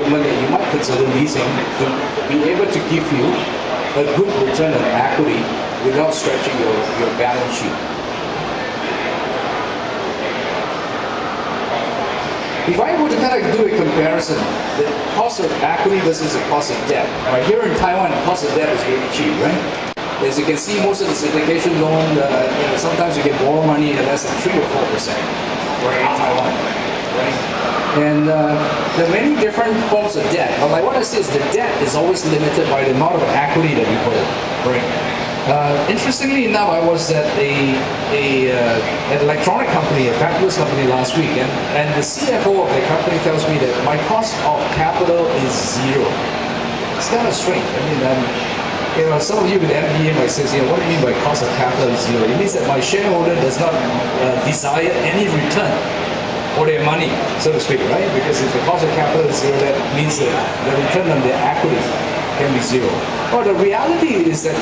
equipment that you might consider leasing to be able to give you a good return on equity without stretching your balance sheet. If I were to kind of do a comparison, the cost of equity versus the cost of debt, right? Here in Taiwan, the cost of debt is really cheap, right? As you can see, most of the syndication loan, sometimes you can borrow money at less than 3 or 4%, right, in Taiwan, right? And there are many different forms of debt. But like what I say is the debt is always limited by the amount of equity that you put in, right? Interestingly enough, I was at an electronic company, a fabulous company last week, and the CFO of the company tells me that my cost of capital is 0. It's kind of strange. I mean, some of you with MBA might say, what do you mean by cost of capital is 0? It means that my shareholder does not desire any return for their money, so to speak, right? Because if the cost of capital is 0, that means that the return on their equity can be 0. But the reality is that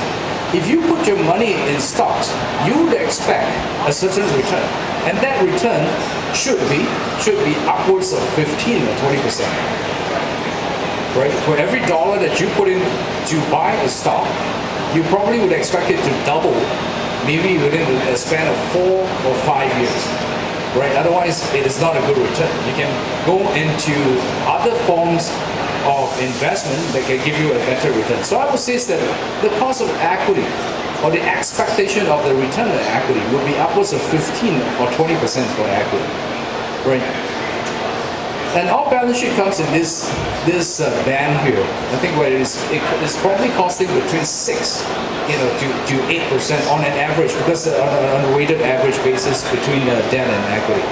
if you put your money in stocks, you would expect a certain return, and that return should be upwards of 15 or 20%. Right? For every dollar that you put in to buy a stock, you probably would expect it to double, maybe within a span of 4 or 5 years. Right? Otherwise, it is not a good return. You can go into other forms of investment that can give you a better return. So I would say that the cost of equity or the expectation of the return on equity will be upwards of 15 or 20% for equity, right? And our balance sheet comes in this band here. I think where it's probably costing between 6, to 8% on an average, because on a weighted average basis between debt and equity.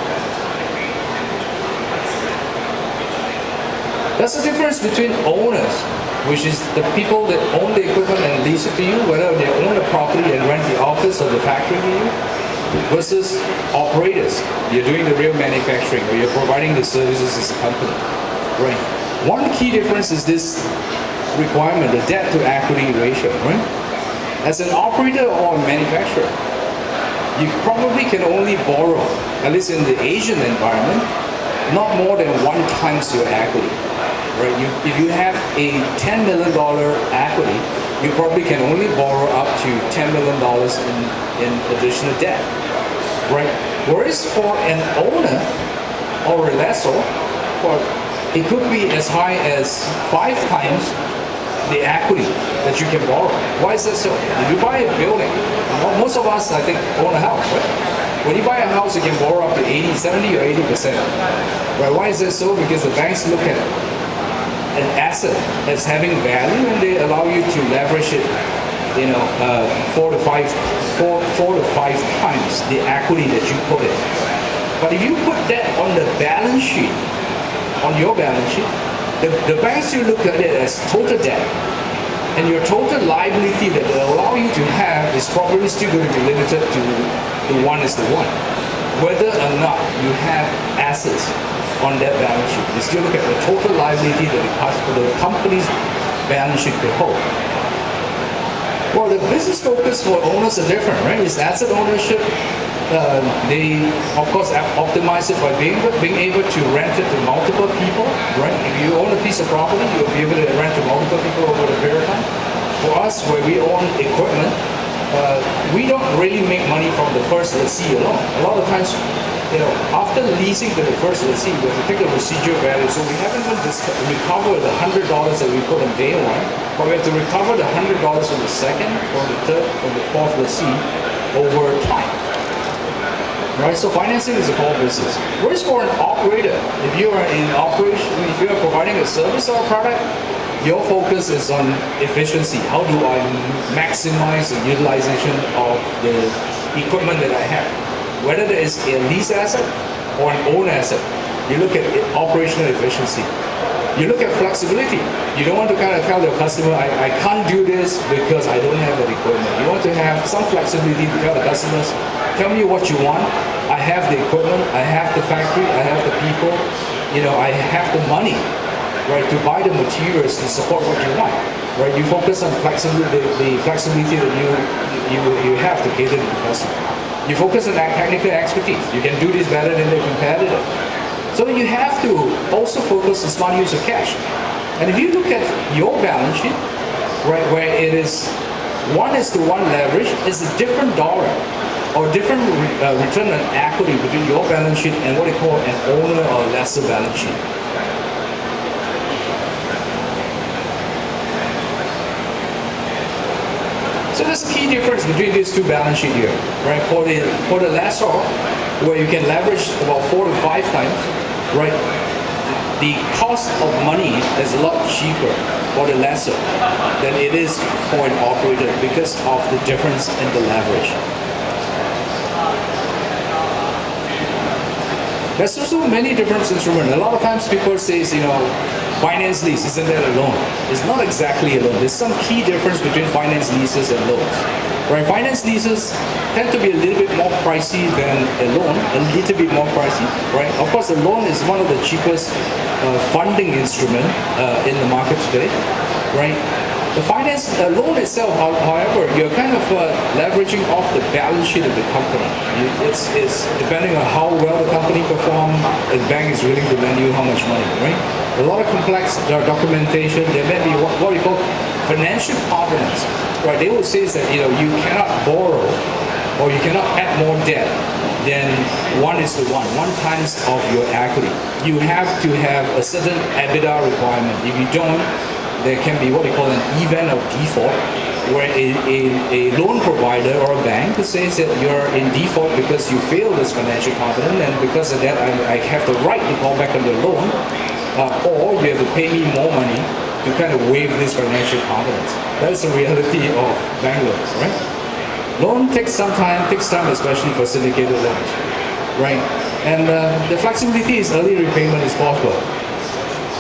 That's the difference between owners, which is the people that own the equipment and lease it to you, whether they own the property and rent the office or the factory to you, versus operators. You're doing the real manufacturing, or you're providing the services as a company, right? One key difference is this requirement, the debt to equity ratio, right? As an operator or a manufacturer, you probably can only borrow, at least in the Asian environment, not more than 1 times your equity. Right? If you have a $10 million equity, you probably can only borrow up to $10 million in additional debt. Right? Whereas for an owner or a lessor, it could be as high as 5 times the equity that you can borrow. Why is that so? If you buy a building, most of us, I think, own a house, right? When you buy a house, you can borrow up to 70 or 80%. Right? Why is that so? Because the banks look at an asset as having value, and they allow you to leverage it, 4 to 5 times the equity that you put in. But if you put that on the balance sheet, on your balance sheet, the banks will look at it as total debt, and your total liability that they allow you to have is probably still going to be limited to the 1:1, whether or not you have assets on that balance sheet. You still look at the total liability that the company's balance sheet could hold. Well, the business focus for owners are different, right? It's asset ownership. They, of course, optimize it by being able to rent it to multiple people, right? If you own a piece of property, you'll be able to rent to multiple people over the period of time. For us, where we own equipment, we don't really make money from the first lessee alone. A lot of times, after leasing to the first lessee, we have to take a residual value. So we haven't even recovered the $100 that we put on day 1, but we have to recover the $100 from the second, or the third, or the fourth lessee over time. Right? So financing is a core business. Whereas for an operator, if you are in operation, if you are providing a service or a product, your focus is on efficiency. How do I maximize the utilization of the equipment that I have? Whether there is a lease asset or an own asset, you look at operational efficiency. You look at flexibility. You don't want to kind of tell your customer, I can't do this because I don't have that equipment. You want to have some flexibility to tell the customers, tell me what you want. I have the equipment, I have the factory, I have the people, I have the money, right, to buy the materials to support what you want. Right? You focus on flexibility, the flexibility that you have to cater to the customer. You focus on that technical expertise. You can do this better than the competitor. So you have to also focus on smart use of cash. And if you look at your balance sheet, right, where it is 1:1 leverage, is a different dollar or different return on equity between your balance sheet and what they call an owner or lessor balance sheet. So there's a key difference between these two balance sheets here, right? For the lessor, where you can leverage about 4 to 5 times, right? The cost of money is a lot cheaper for the lessor than it is for an operator because of the difference in the leverage. There's also many different instruments. A lot of times people say, finance lease, isn't that a loan? It's not exactly a loan. There's some key difference between finance leases and loans. Right? Finance leases tend to be a little bit more pricey than a loan, a little bit more pricey. Right? Of course, a loan is one of the cheapest funding instrument in the market today. Right? The finance loan itself, however, you're kind of leveraging off the balance sheet of the company. It's depending on how well the company performs, the bank is willing to lend you how much money, right? A lot of complex documentation. There may be what we call financial covenants, right? They will say that you cannot borrow or you cannot add more debt than 1:1 times of your equity. You have to have a certain EBITDA requirement. If you don't, there can be what we call an event of default, where a loan provider or a bank says that you're in default because you failed this financial covenant, and because of that I have the right to call back on your loan, or you have to pay me more money to kind of waive this financial covenants. That's the reality of bank loans, right? Loan takes time, especially for syndicated loans, right? And the flexibility is early repayment is possible.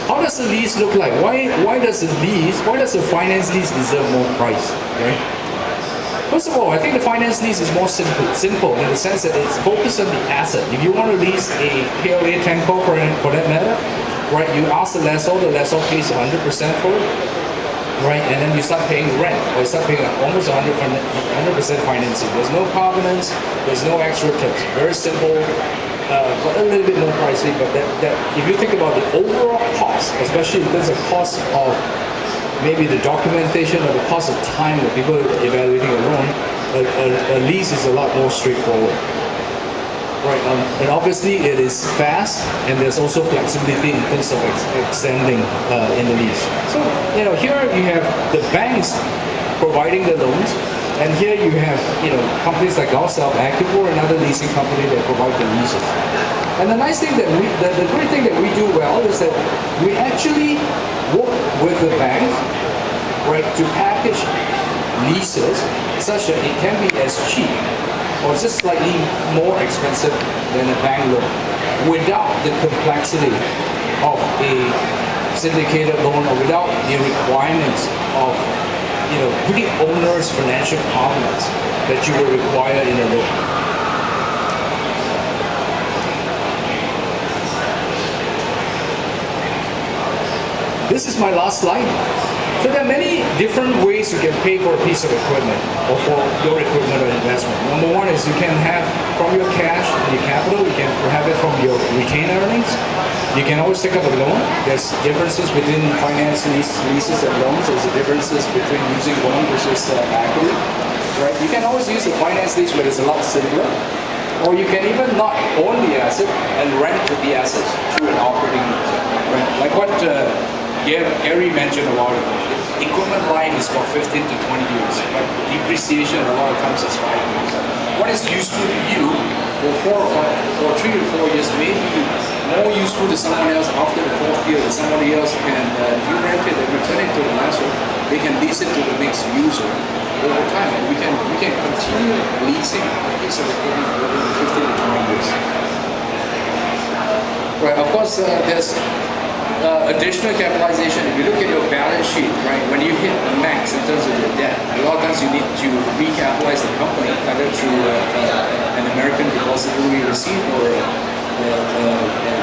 How does the lease look like? Why does the finance lease deserve more price, right? First of all, I think the finance lease is more simple in the sense that it's focused on the asset. If you want to lease a PLA tanko for that matter, right, you ask the lessor pays 100% for it, right, and then you start paying rent, or you start paying almost 100% financing. There's no covenants, there's no extra terms. Very simple. But a little bit more pricey, but that if you think about the overall cost, especially in terms of cost of maybe the documentation or the cost of time that people are evaluating a loan, a lease is a lot more straightforward. Right, and obviously it is fast, and there's also flexibility in terms of extending in the lease. So here you have the banks providing the loans. And here you have, companies like ourselves, Active, or another leasing company that provide the leases. And the nice thing the great thing that we do well is that we actually work with the bank, right, to package leases such that it can be as cheap or just slightly more expensive than a bank loan, without the complexity of a syndicated loan or without the requirements of pretty onerous financial covenants that you will require in a loan. This is my last slide. So there are many different ways you can pay for a piece of equipment or for your equipment or investment. Number one is you can have from your cash and your capital, you can have it from your retained earnings. You can always take up a loan. There's differences between finance leases and loans. There's differences between using loan versus equity. Right? You can always use the finance lease, but it's a lot simpler. Or you can even not own the asset and rent the assets through an operating lease. Right? Like what Gary mentioned about it. Equipment life is about 15 to 20 years, but depreciation a lot of times is 5 years. What is useful to you for 3 to 4 years may be more useful to someone else after the 4th year. That somebody else can, if you rent it and return it to the lessor, they can lease it to the next user over time. And we can continue leasing a piece of equipment over 15 to 20 years. Right, of course, there's additional capitalization. If you look at your balance sheet, right, when you hit the max in terms of your debt, a lot of times you need to recapitalize the company either through an American depository receipt or a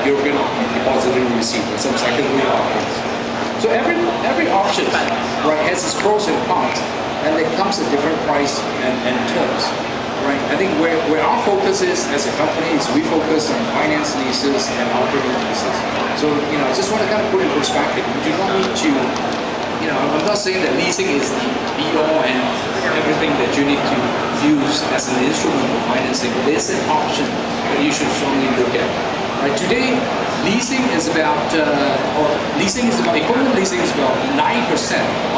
European depository receipt or some secondary offerings. So every option, right, has its pros and cons, and it comes at different price and terms. right? I think where our focus is as a company is we focus on finance leases and operating leases. So, I just want to kind of put in perspective. You do not need to, I'm not saying that leasing is the be-all and everything that you need to use as an instrument for financing. But it's an option that you should strongly look at. Right? Today, equipment leasing is about 9%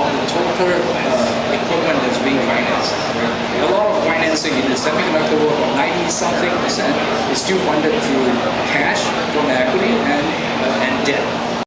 of the total equipment that's being financed. Right? A lot of financing in the semiconductor world, 90-something percent, is still funded through cash from equity and debt.